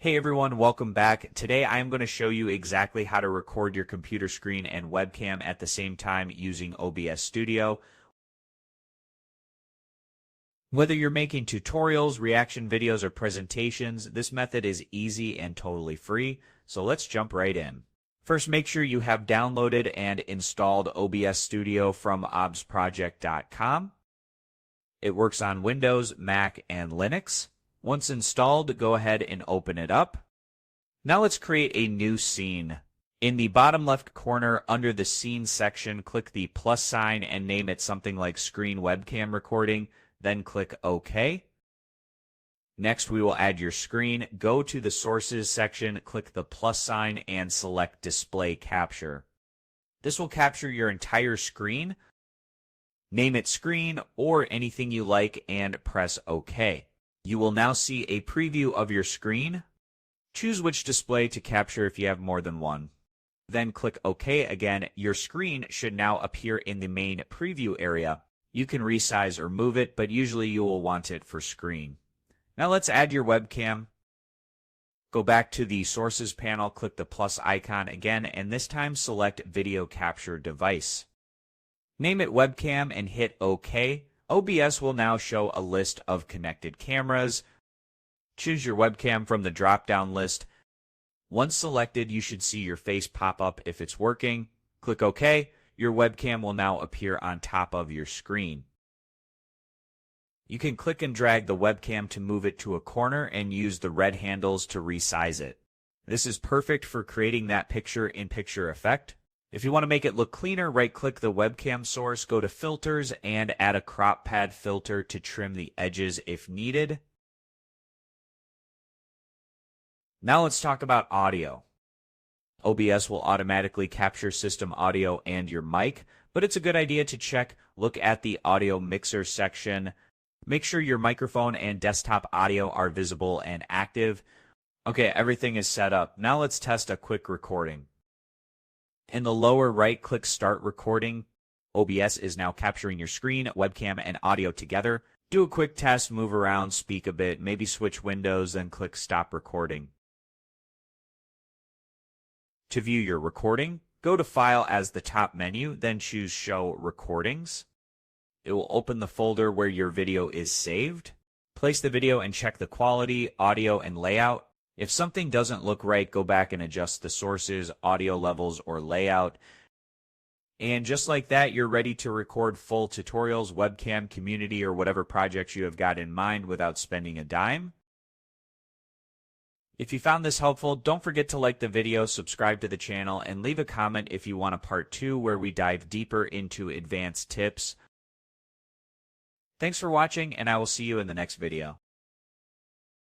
Hey everyone, welcome back. Today I am going to show you exactly how to record your computer screen and webcam at the same time using OBS Studio. Whether you're making tutorials, reaction videos, or presentations, this method is easy and totally free, so let's jump right in. First, make sure you have downloaded and installed OBS Studio from obsproject.com. It works on Windows, Mac, and Linux. Once installed, go ahead and open it up. Now let's create a new scene. In the bottom left corner under the scene section, click the plus sign and name it something like Screen Webcam Recording, then click OK. Next, we will add your screen. Go to the Sources section, click the plus sign, and select Display Capture. This will capture your entire screen. Name it Screen or anything you like and press OK. You will now see a preview of your screen. Choose which display to capture if you have more than one. Then click OK again. Your screen should now appear in the main preview area. You can resize or move it, but usually you will want it for screen. Now let's add your webcam. Go back to the Sources panel, click the plus icon again, and this time select Video Capture Device. Name it Webcam and hit OK. OBS will now show a list of connected cameras. Choose your webcam from the drop-down list. Once selected, you should see your face pop up if it's working. Click OK. Your webcam will now appear on top of your screen. You can click and drag the webcam to move it to a corner and use the red handles to resize it. This is perfect for creating that picture-in-picture effect. If you want to make it look cleaner, right-click the webcam source, go to Filters, and add a crop pad filter to trim the edges if needed. Now let's talk about audio. OBS will automatically capture system audio and your mic, but it's a good idea to look at the audio mixer section. Make sure your microphone and desktop audio are visible and active. Okay, everything is set up. Now let's test a quick recording. In the lower right, click Start Recording. OBS is now capturing your screen, webcam, and audio together. Do a quick test, move around, speak a bit, maybe switch windows, then click Stop Recording. To view your recording, go to File as the top menu, then choose Show Recordings. It will open the folder where your video is saved. Place the video and check the quality, audio, and layout. If something doesn't look right, go back and adjust the sources, audio levels, or layout. And just like that, you're ready to record full tutorials, webcam, community, or whatever projects you have got in mind without spending a dime. If you found this helpful, don't forget to like the video, subscribe to the channel, and leave a comment if you want a part 2 where we dive deeper into advanced tips. Thanks for watching, and I will see you in the next video.